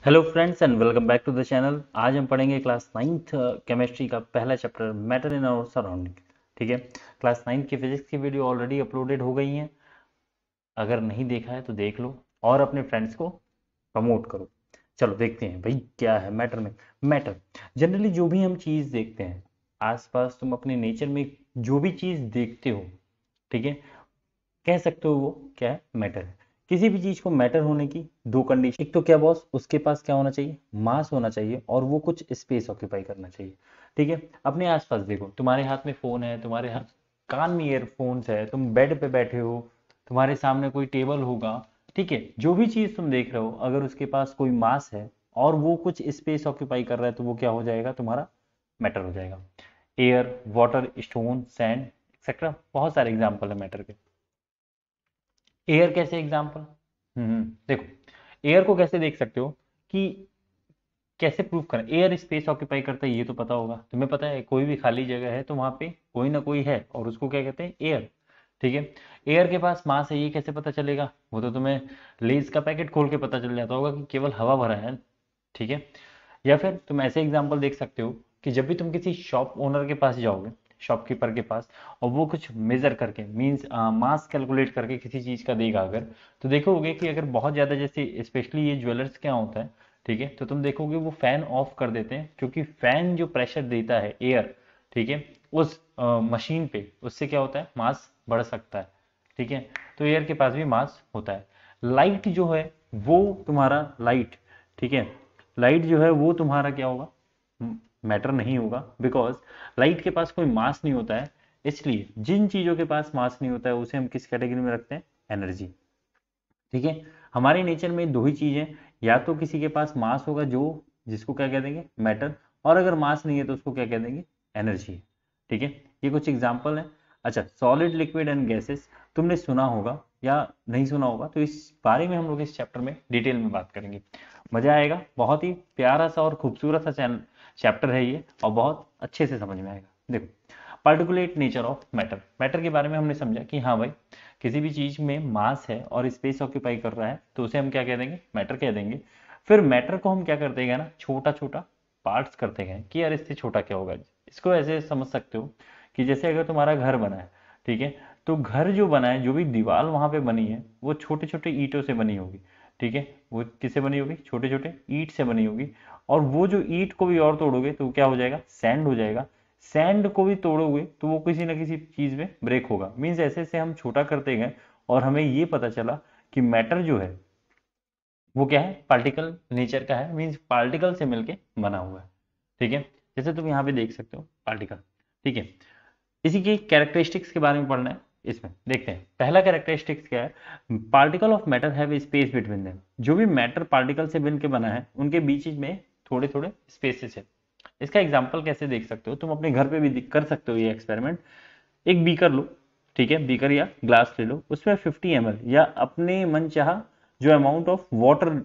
Hello friends and welcome back to the channel. आज हम पढ़ेंगे क्लास नाइन्थ केमिस्ट्री का पहला chapter matter in our surrounding. ठीक है, क्लास नाइन्थ की फिजिक्स की वीडियो ऑलरेडी अपलोडेड हो गई हैं। अगर नहीं देखा है तो देख लो और अपने फ्रेंड्स को प्रमोट करो। चलो देखते हैं भाई क्या है मैटर में। मैटर जनरली जो भी हम चीज़ देखते हैं आसपास, तुम अपने नेचर में जो भी चीज़ देखते हो, ठीक है, कह सकते हो वो क्या है, मैटर है। किसी भी चीज को मैटर होने की दो कंडीशन, एक तो क्या बॉस, उसके पास क्या होना चाहिए, मास होना चाहिए और वो कुछ स्पेस ऑक्यूपाई करना चाहिए। ठीक है, अपने आसपास देखो, तुम्हारे हाथ में फोन है, तुम्हारे हाथ कान में ईयरफोन्स है, तुम बेड पे बैठे हो, तुम्हारे सामने कोई टेबल होगा। ठीक है, जो भी चीज तुम देख रहे हो अगर उसके पास कोई मास है और वो कुछ स्पेस ऑक्यूपाई कर रहा है तो वो क्या हो जाएगा, तुम्हारा मैटर हो जाएगा। Air, water, stone, sand etcetera, बहुत सारे एग्जाम्पल है मैटर के। एयर कैसे एग्जाम्पल, देखो, एयर को कैसे देख सकते हो कि कैसे प्रूव करें। एयर स्पेस ऑक्यूपाई करता है ये तो पता होगा, तुम्हें पता है कोई भी खाली जगह है तो वहां पे कोई ना कोई है और उसको क्या कहते हैं, एयर। ठीक है, एयर के पास मास है ये कैसे पता चलेगा, वो तो तुम्हें लेज का पैकेट खोल के पता चल जाता होगा कि केवल हवा भरा है। ठीक है, या फिर तुम ऐसे एग्जाम्पल देख सकते हो कि जब भी तुम किसी शॉप ओनर के पास जाओगे, शॉपकीपर के पास, और वो कुछ मेजर करके मीन्स मास कैलकुलेट करके किसी चीज का देगा अगर, तो देखोगे कि अगर बहुत ज्यादा, जैसे स्पेशली ये ज्वेलर्स क्या होता है, ठीक है, तो तुम देखोगे वो फैन ऑफ कर देते हैं क्योंकि फैन जो प्रेशर देता है एयर, ठीक है, उस मशीन पे, उससे क्या होता है, मास बढ़ सकता है। ठीक है, तो एयर के पास भी मास होता है। लाइट जो है वो तुम्हारा लाइट, ठीक है, लाइट जो है वो तुम्हारा क्या होगा, मैटर नहीं होगा, बिकॉज लाइट के पास कोई मास नहीं होता है। इसलिए जिन चीजों के पास मास नहीं होता है उसे हम किस कैटेगरी में रखते हैं, एनर्जी। ठीक है, हमारे नेचर में दो ही चीजें, या तो किसी के पास मास होगा जो, जिसको क्या कह देंगे, मैटर, और अगर मास नहीं है तो उसको क्या कह देंगे, एनर्जी। ठीक है, ये कुछ एग्जाम्पल है। अच्छा, सॉलिड, लिक्विड एंड गैसेस, तुमने सुना होगा या नहीं सुना होगा, तो इस बारे में हम लोग इस चैप्टर में डिटेल में बात करेंगे। मजा आएगा, बहुत ही प्यारा सा और खूबसूरत सा चैप्टर है ये, और बहुत अच्छे से समझ में आएगा। देखो, particulate nature of matter, matter के बारे में हमने समझा कि हाँ भाई, किसी भी चीज में मास है और स्पेस ऑक्यूपाई कर रहा है तो उसे हम क्या कह देंगे, मैटर कह देंगे। फिर मैटर को हम क्या करते गए ना, छोटा छोटा पार्ट्स करते गए कि यार इससे छोटा क्या होगा। इसको ऐसे समझ सकते हो कि जैसे अगर तुम्हारा घर बना है, ठीक है, तो घर जो बना है, जो भी दीवार वहां पे बनी है वो छोटे छोटे ईंटों से बनी होगी। ठीक है, वो किससे बनी होगी, छोटे छोटे ईंट से बनी होगी। और वो जो ईंट को भी और तोड़ोगे तो क्या हो जाएगा, सैंड हो जाएगा। सैंड को भी तोड़ोगे तो वो किसी ना किसी चीज में ब्रेक होगा। मीन्स ऐसे ऐसे हम छोटा करते गए और हमें ये पता चला कि मैटर जो है वो क्या है, पार्टिकल नेचर का है, मीन्स पार्टिकल से मिलके बना हुआ है। ठीक है, जैसे तुम यहाँ पे देख सकते हो पार्टिकल। ठीक है, इसी के कैरेक्टरिस्टिक्स के बारे में पढ़ना है। इसमें देखते हैं पहला कैरेक्टरिस्टिक्स क्या है, particle of matter have space between them. जो भी मैटर पार्टिकल से मिलके बना है उनके बीच में थोड़े थोड़े स्पेसेस है। इसका एग्जाम्पल कैसे देख सकते हो, तुम अपने घर पे भी कर सकते हो ये एक्सपेरिमेंट। एक बीकर लो, ठीक है, बीकर या ग्लास ले लो, उसमें 50 ml या अपने मन चाह जो अमाउंट ऑफ वाटर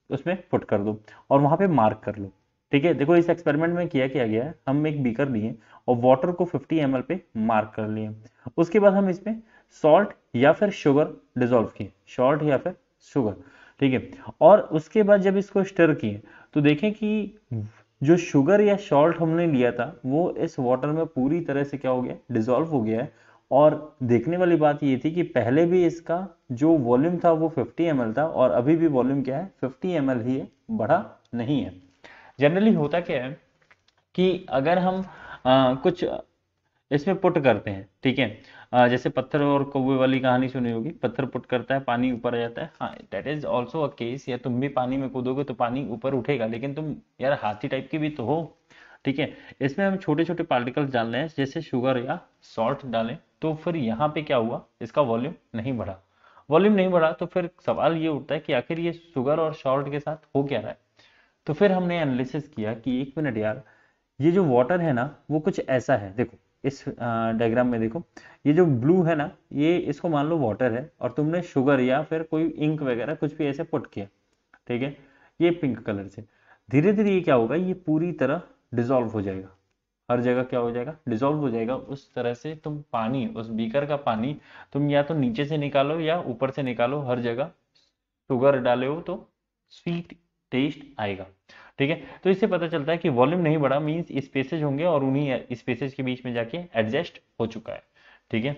उसमें पुट कर दो और वहां पे मार्क कर लो। ठीक है, देखो इस एक्सपेरिमेंट में किया गया है, हम एक बीकर लिए और वाटर को 50 ml पे मार्क कर लिए। उसके बाद हम इसमें सॉल्ट या फिर शुगर डिजोल्व किए, सॉल्ट या फिर शुगर। ठीक है, और उसके बाद जब इसको स्टर किए तो देखें कि जो शुगर या सॉल्ट हमने लिया था वो इस वाटर में पूरी तरह से क्या हो गया, डिजोल्व हो गया है। और देखने वाली बात ये थी कि पहले भी इसका जो वॉल्यूम था वो 50 ml था और अभी भी वॉल्यूम क्या है, 50 ml ही है, बढ़ा नहीं है। जनरली होता क्या है कि अगर हम कुछ इसमें पुट करते हैं, ठीक है, जैसे पत्थर और कौवे वाली कहानी सुनी होगी, पत्थर पुट करता है पानी ऊपर आ जाता है, हाँ that is also a case. या तुम भी पानी में कूदोगे तो पानी ऊपर उठेगा, लेकिन तुम यार हाथी टाइप की भी तो हो। ठीक है, इसमें हम छोटे छोटे पार्टिकल्स डाल रहे हैं, जैसे शुगर या सॉल्ट डालें, तो फिर यहाँ पे क्या हुआ, इसका वॉल्यूम नहीं बढ़ा। वॉल्यूम नहीं बढ़ा तो फिर सवाल ये उठता है कि आखिर ये शुगर और सॉल्ट के साथ हो क्या रहा है। तो फिर हमने एनालिसिस किया कि एक मिनट यार, ये जो वाटर है ना वो कुछ ऐसा है, देखो इस डायग्राम में देखो, ये जो ब्लू है ना, ये इसको मान लो वाटर है और तुमने शुगर या फिर कोई इंक वगैरह कुछ भी ऐसे पुट किया। ठीक है, ये पिंक कलर से, धीरे धीरे ये क्या होगा, ये पूरी तरह डिजोल्व हो जाएगा। हर जगह क्या हो जाएगा, डिजोल्व हो जाएगा। उस तरह से तुम पानी, उस बीकर का पानी तुम या तो नीचे से निकालो या ऊपर से निकालो, हर जगह शुगर डाले हो तो स्वीट टेस्ट आएगा। ठीक है, तो इससे पता चलता है कि वॉल्यूम नहीं बढ़ा, मीन्स स्पेसेज होंगे और उन्हीं स्पेसेज के बीच में जाके एडजस्ट हो चुका है। ठीक है,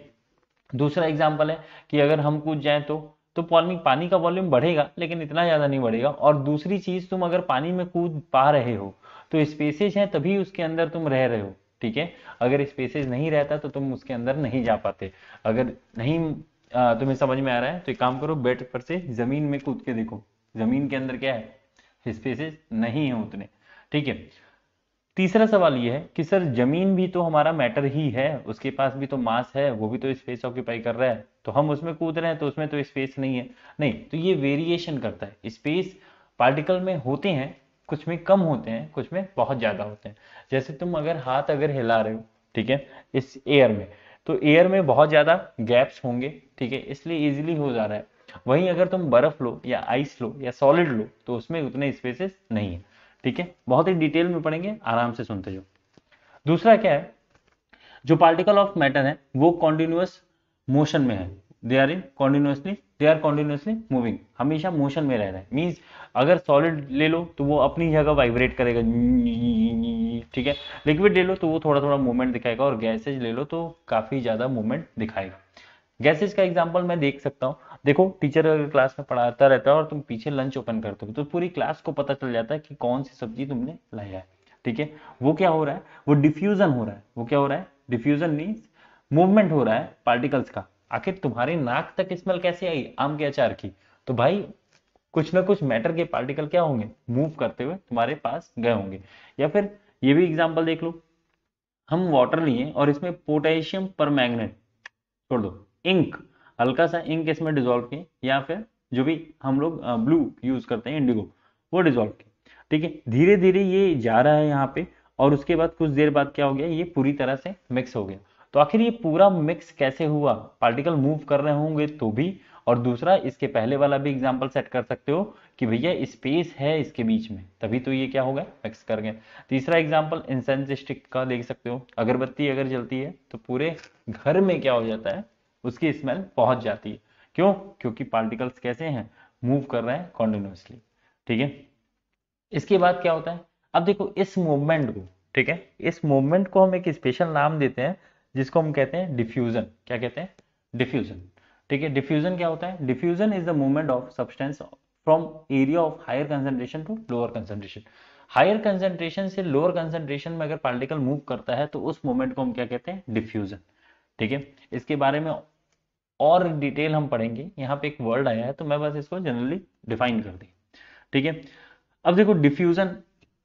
दूसरा एग्जाम्पल है कि अगर हम कूद जाए तो पानी का वॉल्यूम बढ़ेगा लेकिन इतना ज्यादा नहीं बढ़ेगा। और दूसरी चीज, तुम अगर पानी में कूद पा रहे हो तो स्पेसेज है तभी उसके अंदर तुम रह रहे हो। ठीक है, अगर स्पेसेज नहीं रहता तो तुम उसके अंदर नहीं जा पाते। अगर नहीं तुम्हें समझ में आ रहा है तो एक काम करो, बेड पर से जमीन में कूद के देखो, जमीन के अंदर क्या है, स्पेसेज नहीं है उतने। ठीक है, तीसरा सवाल ये है कि सर जमीन भी तो हमारा मैटर ही है, उसके पास भी तो मास है, वो भी तो स्पेस ऑक्यूपाई कर रहा है, तो हम उसमें कूद रहे हैं तो उसमें तो स्पेस नहीं है। नहीं, तो ये वेरिएशन करता है। स्पेस पार्टिकल में होते हैं, कुछ में कम होते हैं, कुछ में बहुत ज्यादा होते हैं। जैसे तुम अगर हाथ अगर हिला रहे हो, ठीक है, इस एयर में, तो एयर में बहुत ज्यादा गैप्स होंगे। ठीक है, इसलिए इजिली हो जा रहा है। वहीं अगर तुम बर्फ लो या आइस लो या सॉलिड लो तो उसमें उतने स्पेसेस नहीं है। ठीक है, बहुत ही डिटेल में पढ़ेंगे, आराम से सुनते जाओ। दूसरा क्या है, जो पार्टिकल ऑफ मैटर है वो कॉन्टिन्यूअस मोशन में है, दे आर कॉन्टिन्यूअसली मूविंग, हमेशा मोशन में रह रहे हैं। मीन्स अगर सॉलिड ले लो तो वो अपनी जगह वाइब्रेट करेगा, ठीक है, लिक्विड ले लो तो वो थोड़ा थोड़ा मूवमेंट दिखाएगा, और गैसेज ले लो तो काफी ज्यादा मूवमेंट दिखाएगा। गैसेज का एग्जांपल मैं देख सकता हूँ, देखो टीचर अगर क्लास में पढ़ाता रहता है और तुम पीछे लंच ओपन करते हो तो पूरी क्लास को पता चल जाता है कि कौन सी सब्जी तुमने लाया है। ठीक है, वो क्या हो रहा है, वो डिफ्यूजन हो रहा है। वो क्या हो रहा है, डिफ्यूजन मीन्स मूवमेंट हो रहा है पार्टिकल्स का। आखिर तुम्हारे नाक तक स्मेल कैसे आई आम के अचार की, तो भाई कुछ ना कुछ मैटर के पार्टिकल क्या होंगे, मूव करते हुए तुम्हारे पास गए होंगे। या फिर ये भी एग्जाम्पल देख लो, हम वाटर लिए और इसमें पोटेशियम पर मैग्नेट छोड़ दो, इंक, हल्का सा इंक इसमें डिजोल्व किए, या फिर जो भी हम लोग ब्लू यूज करते हैं इंडिगो, वो डिजोल्व किए। ठीक है, धीरे धीरे ये जा रहा है यहाँ पे, और उसके बाद कुछ देर बाद क्या हो गया, ये पूरी तरह से मिक्स हो गया। तो आखिर ये पूरा मिक्स कैसे हुआ, पार्टिकल मूव कर रहे होंगे तो भी। और दूसरा, इसके पहले वाला भी एग्जाम्पल सेट कर सकते हो कि भैया स्पेस है इसके बीच में, तभी तो ये क्या हो गया, मिक्स कर गए। तीसरा एग्जाम्पल इंसेंस स्टिक का देख सकते हो, अगरबत्ती अगर जलती है तो पूरे घर में क्या हो जाता है, उसकी स्मेल पहुंच जाती है। क्यों, क्योंकि पार्टिकल्स कैसे हैं, मूव कर रहे हैं कॉन्टिन्यूसली। ठीक है, इसके बाद क्या होता है, अब देखो इस मूवमेंट को, ठीक है, इस मूवमेंट को हम एक स्पेशल नाम देते हैं जिसको हम कहते हैं डिफ्यूजन। क्या कहते हैं, डिफ्यूजन। ठीक है, डिफ्यूजन क्या होता है, diffusion is the movement of substance from area of higher concentration to lower concentration. Higher concentration से लोअर कंसंट्रेशन में अगर पार्टिकल मूव करता है तो उस मूवमेंट को हम क्या कहते हैं, डिफ्यूजन। ठीक है, इसके बारे में और डिटेल हम पढ़ेंगे। यहाँ पे एक वर्ड आया है तो मैं बस इसको जनरली डिफाइन कर दी। ठीक है, अब देखो डिफ्यूजन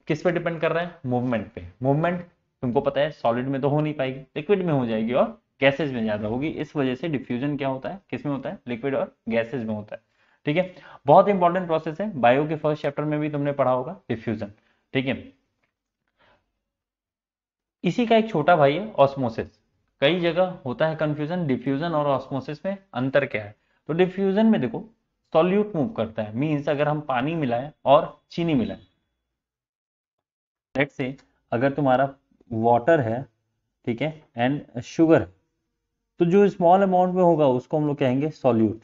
किस पे डिपेंड कर रहा है, मूवमेंट पे। मूवमेंट तुमको पता है सॉलिड में तो हो नहीं पाएगी, लिक्विड में हो जाएगी और गैसेज में ज्यादा होगी। इस वजह से डिफ्यूजन क्या होता है, किस में होता है, लिक्विड और गैसेज में होता है। ठीक है, बहुत इंपॉर्टेंट प्रोसेस है, बायो के फर्स्ट चैप्टर में भी तुमने पढ़ा होगा डिफ्यूजन। ठीक है, इसी का एक छोटा भाई है ऑस्मोसिस। कई जगह होता है कंफ्यूजन, डिफ्यूजन और ऑस्मोसिस में अंतर क्या है। तो डिफ्यूजन में देखो सॉल्यूट मूव करता है, मींस अगर हम पानी मिलाएं और चीनी मिलाएं, लेट से अगर तुम्हारा वाटर है, ठीक है, एंड शुगर, तो जो स्मॉल अमाउंट में होगा उसको हम लोग कहेंगे सॉल्यूट,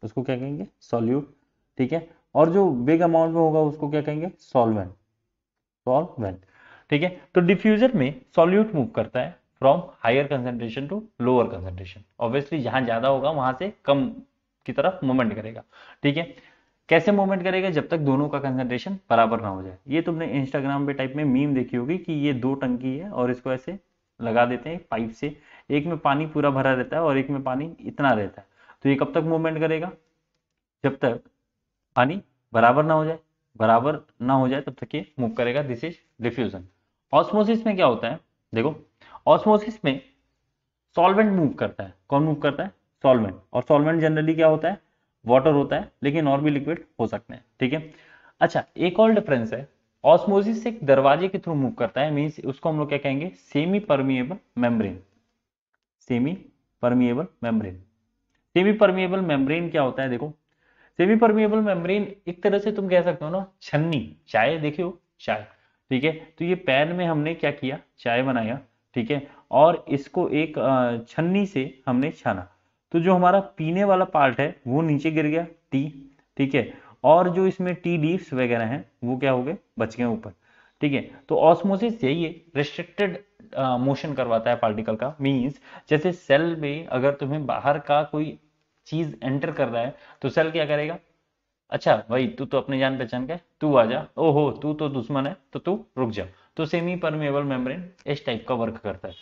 उसको क्या कहेंगे, सॉल्यूट। ठीक है, और जो बिग अमाउंट में होगा उसको क्या कहेंगे, सॉल्वेंट, सॉल्वेंट। ठीक है, तो डिफ्यूजन में सॉल्यूट मूव करता है from higher concentration to lower concentration. Obviously जहां ज्यादा होगा वहां से कम की तरफ मूवमेंट करेगा। ठीक है, कैसे मूवमेंट करेगा, जब तक दोनों का कंसंट्रेशन बराबर ना हो जाए। ये तुमने इंस्टाग्राम पे टाइप में मीम देखी होगी कि ये दो टंकी है और इसको ऐसे लगा देते हैं पाइप से, एक में पानी पूरा भरा रहता है और एक में पानी इतना रहता है। तो ये कब तक मूवमेंट करेगा, जब तक पानी बराबर ना हो जाए, बराबर ना हो जाए तब तक ये मूव करेगा। This is diffusion. ऑस्मोसिस में क्या होता है, देखो ऑस्मोसिस में सॉल्वेंट मूव करता है। कौन मूव करता है, सॉल्वेंट। और सॉल्वेंट जनरली क्या होता है, वाटर होता है, लेकिन और भी लिक्विड हो सकते हैं। ठीक है, अच्छा एक और डिफरेंस है, ऑस्मोसिस एक दरवाजे के थ्रू मूव करता है, मींस उसको हम लोग क्या कहेंगे, semi permeable membrane. Semi permeable membrane, semi permeable membrane क्या होता है, देखो सेमी परमिएबल मेम्ब्रेन एक तरह से तुम कह सकते हो ना छन्नी, चाय देखियो चाय। ठीक है, तो ये पैन में हमने क्या किया, चाय बनाया। ठीक है, और इसको एक छन्नी से हमने छाना, तो जो हमारा पीने वाला पार्ट है वो नीचे गिर गया, टी। ठीक है, और जो इसमें टी लीव्स वगैरह हैं वो क्या हो गए, बच गए ऊपर। ठीक है, तो ऑस्मोसिस यही है, रिस्ट्रिक्टेड मोशन करवाता है पार्टिकल का। मींस जैसे सेल में अगर तुम्हें बाहर का कोई चीज एंटर कर रहा है तो सेल क्या करेगा, अच्छा भाई तू तो अपनी जान पहचान के तू आ जा, ओहो तू तो दुश्मन है तो तू रुक जा। तो सेमी परमेबल मेम्ब्रेन इस टाइप का वर्क करता है।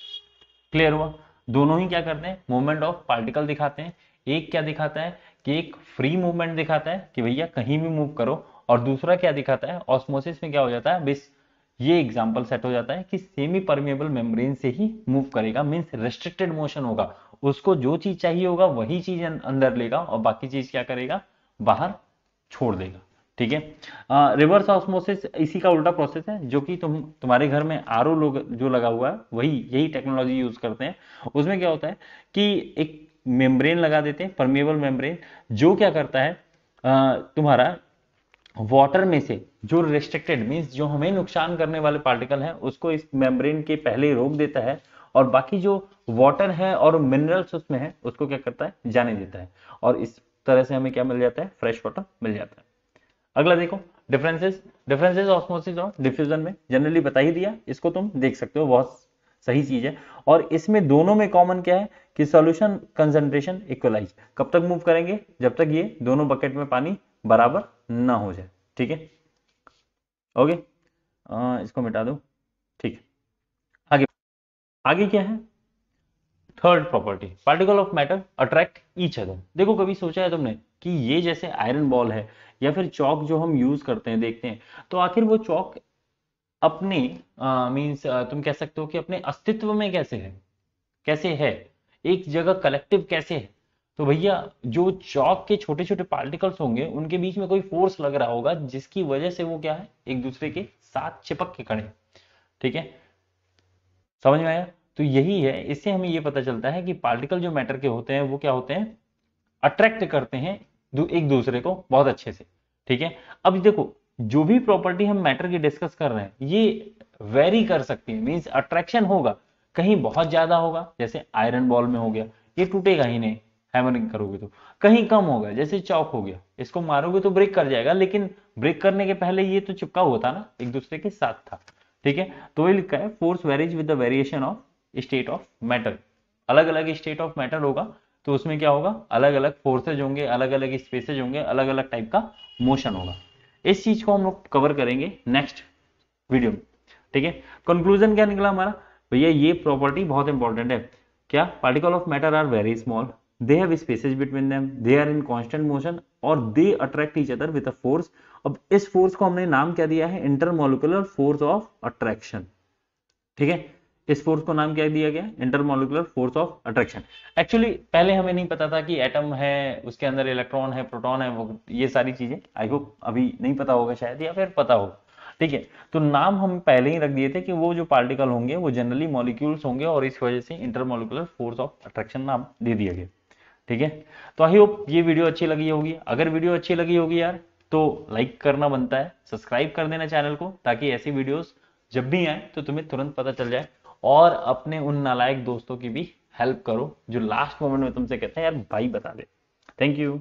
क्लियर हुआ? दोनों ही क्या करते हैं, मूवमेंट ऑफ पार्टिकल दिखाते हैं। एक क्या दिखाता है कि एक फ्री मूवमेंट दिखाता है कि भैया कहीं भी मूव करो, और दूसरा क्या दिखाता है, ऑस्मोसिस में क्या हो जाता है, बस ये एग्जांपल सेट हो जाता है कि सेमी परमेबल मेम्ब्रेन से ही मूव करेगा, मींस रेस्ट्रिक्टेड मोशन होगा, उसको जो चीज चाहिए होगा वही चीज अंदर लेगा और बाकी चीज क्या करेगा, बाहर छोड़ देगा। ठीक है, रिवर्स ऑस्मोसिस इसी का उल्टा प्रोसेस है, जो कि तुम्हारे घर में आरओ लोग जो लगा हुआ है वही यही टेक्नोलॉजी यूज करते हैं। उसमें क्या होता है कि एक मेम्ब्रेन लगा देते हैं, परमेबल मेम्ब्रेन, जो क्या करता है तुम्हारा वाटर में से जो रेस्ट्रिक्टेड मींस जो हमें नुकसान करने वाले पार्टिकल हैं उसको इस मेम्ब्रेन के पहले रोक देता है, और बाकी जो वाटर है और मिनरल्स उसमें है उसको क्या करता है, जाने देता है, और इस तरह से हमें क्या मिल जाता है, फ्रेश वाटर मिल जाता है। अगला देखो, डिफरेंसेस ऑस्मोसिस और डिफ्यूजन में जनरली बता ही दिया, इसको तुम देख सकते हो, बहुत सही चीज है। और इसमें दोनों में कॉमन क्या है कि सॉल्यूशन कंसंट्रेशन इक्वलाइज। कब तक मूव करेंगे, जब तक ये दोनों बकेट में पानी बराबर ना हो जाए। ठीक है, ओके, इसको मिटा दो। ठीक है, आगे आगे क्या है, third property, particle of matter attract each other. देखो कभी सोचा है तुमने कि ये जैसे आयरन बॉल है या फिर चौक जो हम यूज करते हैं देखते हैं, तो आखिर वो चौक अपने मींस तुम कह सकते हो कि अपने अस्तित्व में कैसे है, एक जगह कलेक्टिव कैसे है। तो भैया जो चौक के छोटे छोटे पार्टिकल्स होंगे उनके बीच में कोई फोर्स लग रहा होगा जिसकी वजह से वो क्या है, एक दूसरे के साथ चिपक के खड़े। ठीक है, समझ में आया? तो यही है, इससे हमें ये पता चलता है कि पार्टिकल जो मैटर के होते हैं वो क्या होते हैं, अट्रैक्ट करते हैं एक दूसरे को बहुत अच्छे से। ठीक है, अब देखो जो भी प्रॉपर्टी हम मैटर की डिस्कस कर रहे हैं ये वेरी कर सकती है, मींस अट्रैक्शन होगा, कहीं बहुत ज्यादा होगा जैसे आयरन बॉल में हो गया, ये टूटेगा ही नहीं हैमरिंग करोगे तो, कहीं कम होगा जैसे चौक हो गया, इसको मारोगे तो ब्रेक कर जाएगा, लेकिन ब्रेक करने के पहले ये तो चिपका हुआ था ना, एक दूसरे के साथ था। ठीक है, तो ये लिखा है force varies with the variation of state of matter. अलग अलग स्टेट ऑफ मैटर होगा तो उसमें क्या होगा, अलग अलग फोर्सेज होंगे, अलग अलग स्पेसेज होंगे, अलग अलग टाइप का मोशन होगा। इस चीज को हम लोग कवर करेंगे नेक्स्ट वीडियो में। ठीक है, कंक्लूजन क्या निकला हमारा, भैया ये प्रॉपर्टी बहुत इंपॉर्टेंट है। क्या, particle of matter are very small, they have spaces between them, they are in constant motion, और they attract each other with a force. अब इस फोर्स को हमने नाम क्या दिया है, इंटरमोलिकुलर फोर्स ऑफ अट्रैक्शन। ठीक है, इस फोर्स को नाम क्या दिया गया, intermolecular force of attraction. Actually पहले हमें नहीं पता था कि एटम है, उसके अंदर इलेक्ट्रॉन है, प्रोटॉन है, वो ये सारी चीजें आई होप अभी नहीं पता होगा शायद, या फिर पता होगा। ठीक है, तो नाम हम पहले ही रख दिए थे कि वो जो पार्टिकल होंगे वो जनरली मॉलिक्यूल्स होंगे, और इस वजह से इंटरमोलिकुलर फोर्स ऑफ अट्रैक्शन नाम दे दिया गया। ठीक है, तो आई होप ये वीडियो अच्छी लगी होगी। अगर वीडियो अच्छी लगी होगी यार तो लाइक करना बनता है, सब्सक्राइब कर देना चैनल को, ताकि ऐसी वीडियोस जब भी आए तो तुम्हें तुरंत पता चल जाए, और अपने उन नालायक दोस्तों की भी हेल्प करो जो लास्ट मोमेंट में तुमसे कहते हैं यार भाई बता दे। Thank you.